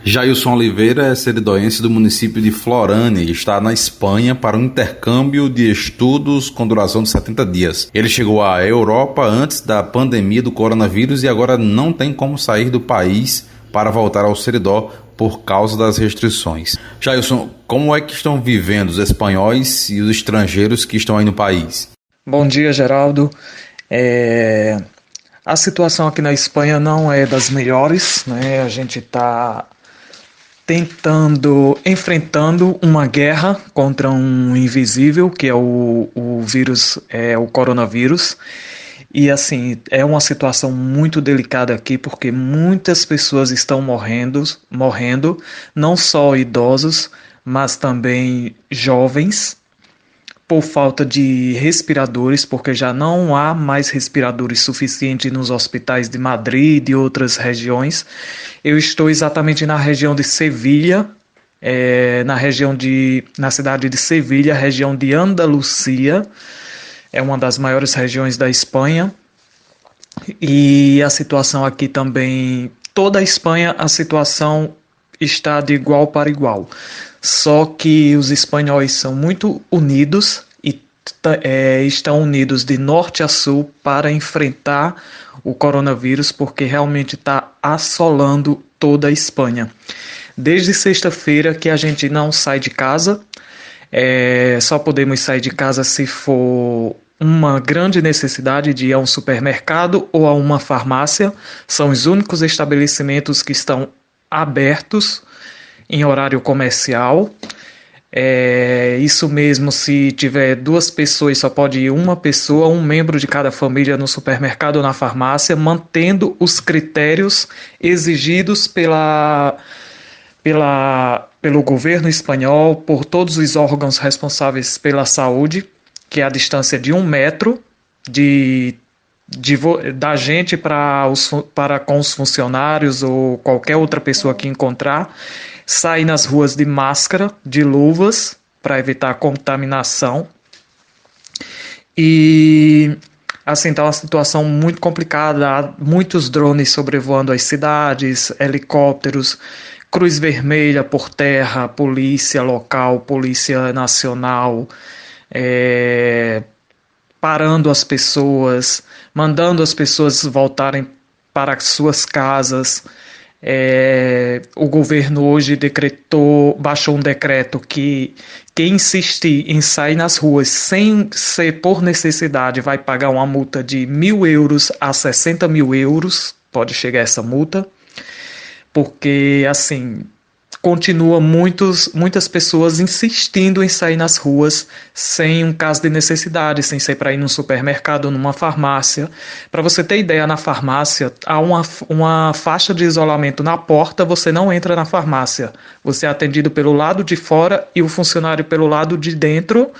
Jailson Oliveira é seridoense do município de Florânia e está na Espanha para um intercâmbio de estudos com duração de 70 dias. Ele chegou à Europa antes da pandemia do coronavírus e agora não tem como sair do país para voltar ao Seridó por causa das restrições. Jailson, como é que estão vivendo os espanhóis e os estrangeiros que estão aí no país? Bom dia, Geraldo. A situação aqui na Espanha não é das melhores, né? A gente está enfrentando uma guerra contra um invisível, que é o vírus, o coronavírus. E assim, é uma situação muito delicada aqui, porque muitas pessoas estão morrendo, não só idosos, mas também jovens, por falta de respiradores, porque já não há mais respiradores suficientes nos hospitais de Madrid e de outras regiões. Eu estou exatamente na região de Sevilha, na cidade de Sevilha, região de Andalucia, é uma das maiores regiões da Espanha, e a situação aqui também, toda a Espanha, a situação está de igual para igual, só que os espanhóis são muito unidos e estão unidos de norte a sul para enfrentar o coronavírus, porque realmente está assolando toda a Espanha. Desde sexta-feira que a gente não sai de casa, só podemos sair de casa se for uma grande necessidade de ir a um supermercado ou a uma farmácia. São os únicos estabelecimentos que estão abertos em horário comercial. Isso mesmo, se tiver 2 pessoas, só pode ir uma pessoa, um membro de cada família no supermercado ou na farmácia, mantendo os critérios exigidos pelo governo espanhol, por todos os órgãos responsáveis pela saúde, que é a distância de 1 metro da gente para com os funcionários ou qualquer outra pessoa que encontrar, sair nas ruas de máscara, de luvas, para evitar a contaminação. E assim, está uma situação muito complicada, há muitos drones sobrevoando as cidades, helicópteros, Cruz Vermelha por terra, polícia local, polícia nacional, parando as pessoas, mandando as pessoas voltarem para suas casas. O governo hoje baixou um decreto que quem insistir em sair nas ruas sem ser por necessidade vai pagar uma multa de 1.000 euros a 60.000 euros, pode chegar essa multa, porque assim, continua muitas pessoas insistindo em sair nas ruas sem um caso de necessidade, sem ser para ir num supermercado ou numa farmácia. Para você ter ideia, na farmácia há uma faixa de isolamento na porta, você não entra na farmácia. Você é atendido pelo lado de fora e o funcionário pelo lado de dentro,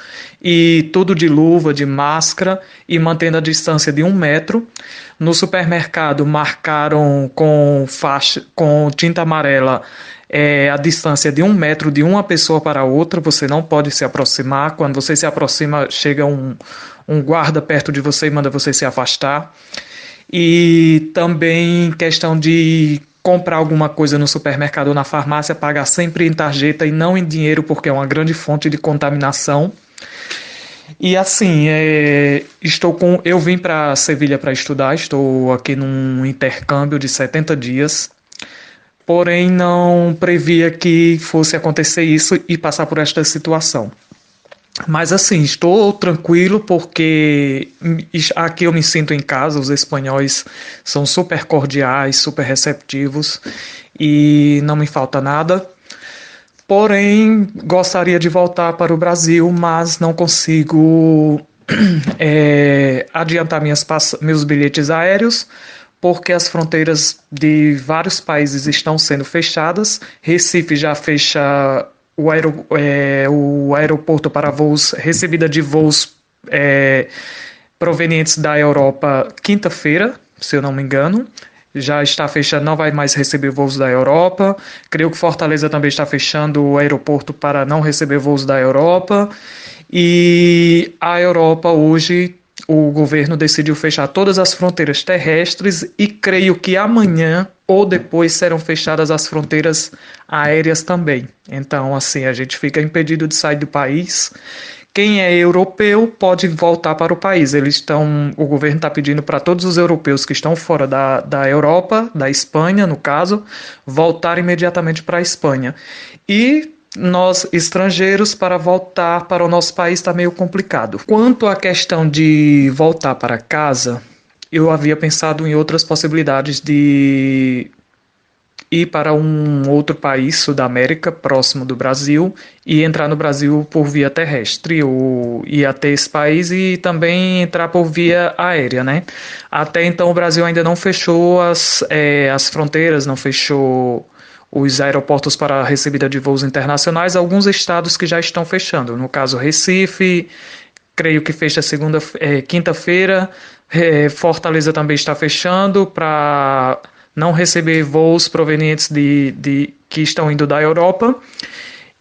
e tudo de luva, de máscara e mantendo a distância de 1 metro. No supermercado marcaram com tinta amarela a distância de 1 metro de uma pessoa para outra, você não pode se aproximar. Quando você se aproxima, chega um guarda perto de você e manda você se afastar. E também questão de comprar alguma coisa no supermercado ou na farmácia, pagar sempre em tarjeta e não em dinheiro, porque é uma grande fonte de contaminação. E assim, eu vim para Sevilha para estudar, estou aqui num intercâmbio de 70 dias, porém não previa que fosse acontecer isso e passar por esta situação. Mas assim, estou tranquilo porque aqui eu me sinto em casa, os espanhóis são super cordiais, super receptivos e não me falta nada. Porém, gostaria de voltar para o Brasil, mas não consigo adiantar meus bilhetes aéreos, porque as fronteiras de vários países estão sendo fechadas. Recife já fecha o aeroporto para voos, recebida de voos provenientes da Europa quinta-feira, se eu não me engano. Já está fechando, não vai mais receber voos da Europa. Creio que Fortaleza também está fechando o aeroporto para não receber voos da Europa. E a Europa hoje o governo decidiu fechar todas as fronteiras terrestres e creio que amanhã ou depois serão fechadas as fronteiras aéreas também. Então, assim, a gente fica impedido de sair do país. Quem é europeu pode voltar para o país. O governo está pedindo para todos os europeus que estão fora da Europa, da Espanha, no caso, voltar imediatamente para a Espanha. E nós, estrangeiros, para voltar para o nosso país está meio complicado. Quanto à questão de voltar para casa, eu havia pensado em outras possibilidades de ir para um outro país, Sul da América, próximo do Brasil, e entrar no Brasil por via terrestre, ou ir até esse país e também entrar por via aérea, né? Até então o Brasil ainda não fechou as fronteiras, não fechou os aeroportos para a recebida de voos internacionais, alguns estados que já estão fechando, no caso Recife, creio que fecha quinta-feira, Fortaleza também está fechando para não receber voos provenientes que estão indo da Europa.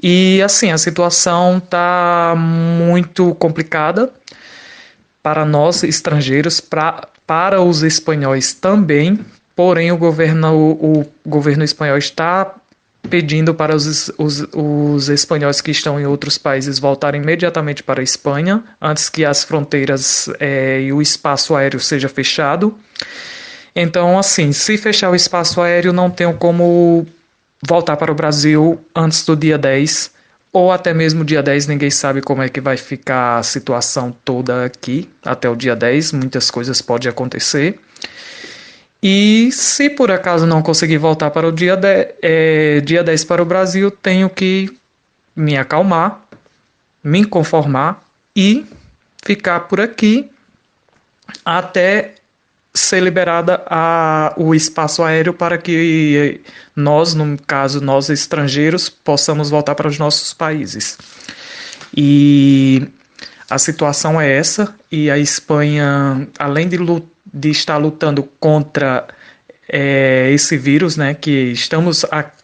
E assim, a situação está muito complicada para nós estrangeiros, para os espanhóis também. Porém, o governo espanhol está pedindo para os espanhóis que estão em outros países voltarem imediatamente para a Espanha, antes que as fronteiras e o espaço aéreo seja fechado. Então, assim, se fechar o espaço aéreo, não tenho como voltar para o Brasil antes do dia 10, ou até mesmo dia 10, ninguém sabe como é que vai ficar a situação toda aqui, até o dia 10, muitas coisas podem acontecer. E se por acaso não conseguir voltar para o dia 10 para o Brasil, tenho que me acalmar, me conformar e ficar por aqui até ser liberada o espaço aéreo para que nós, no caso nós estrangeiros, possamos voltar para os nossos países. E a situação é essa, e a Espanha, além de estar lutando contra esse vírus, né, que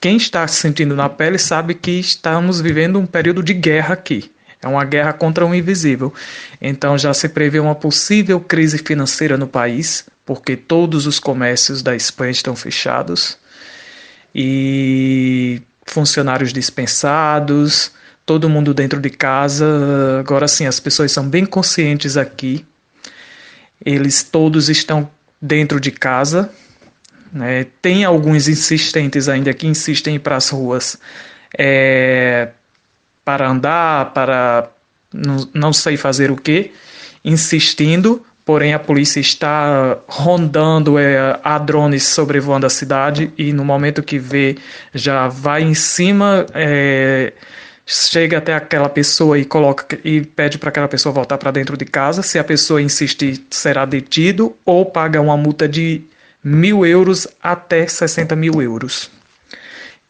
quem está sentindo na pele sabe que estamos vivendo um período de guerra aqui. É uma guerra contra o invisível. Então já se prevê uma possível crise financeira no país, porque todos os comércios da Espanha estão fechados e funcionários dispensados, todo mundo dentro de casa. Agora sim, as pessoas são bem conscientes aqui. Eles todos estão dentro de casa, né? Tem alguns insistentes ainda que insistem em ir para as ruas para andar, para não sei fazer o que, insistindo, porém a polícia está rondando, há drones sobrevoando a cidade e no momento que vê, já vai em cima, chega até aquela pessoa e pede para aquela pessoa voltar para dentro de casa. Se a pessoa insistir, será detido ou paga uma multa de 1.000 euros até 60 mil euros.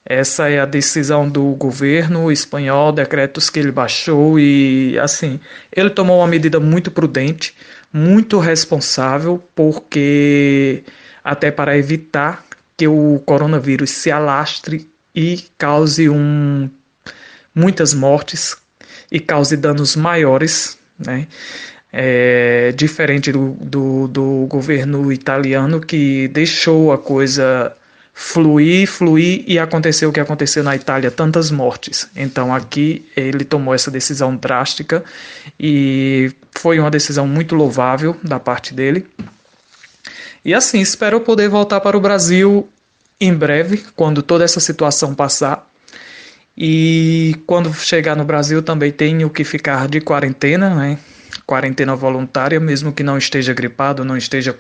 Essa é a decisão do governo espanhol, decretos que ele baixou e, assim, ele tomou uma medida muito prudente, muito responsável, porque até para evitar que o coronavírus se alastre e cause muitas mortes e cause danos maiores, né? Diferente do governo italiano, que deixou a coisa fluir e aconteceu o que aconteceu na Itália, tantas mortes. Então aqui ele tomou essa decisão drástica e foi uma decisão muito louvável da parte dele. E assim, espero poder voltar para o Brasil em breve, quando toda essa situação passar. E quando chegar no Brasil também tenho que ficar de quarentena, né? Quarentena voluntária, mesmo que não esteja gripado, não esteja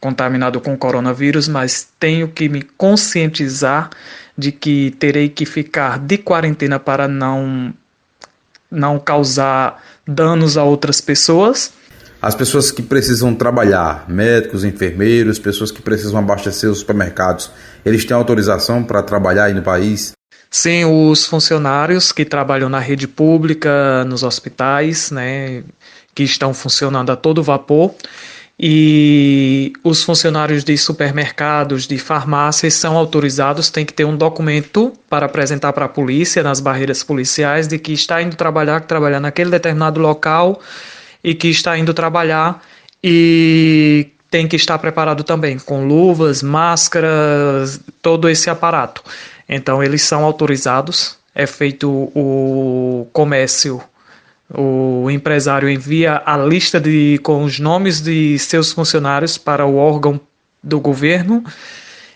contaminado com coronavírus, mas tenho que me conscientizar de que terei que ficar de quarentena para não causar danos a outras pessoas. As pessoas que precisam trabalhar, médicos, enfermeiros, pessoas que precisam abastecer os supermercados, eles têm autorização para trabalhar aí no país? Sim, os funcionários que trabalham na rede pública, nos hospitais, né, que estão funcionando a todo vapor, e os funcionários de supermercados, de farmácias são autorizados, tem que ter um documento para apresentar para a polícia, nas barreiras policiais, de que está indo trabalhar naquele determinado local e que está indo trabalhar e tem que estar preparado também com luvas, máscaras, todo esse aparato. Então eles são autorizados, é feito o comércio, o empresário envia a lista com os nomes de seus funcionários para o órgão do governo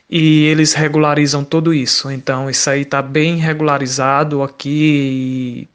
e eles regularizam tudo isso. Então isso aí está bem regularizado aqui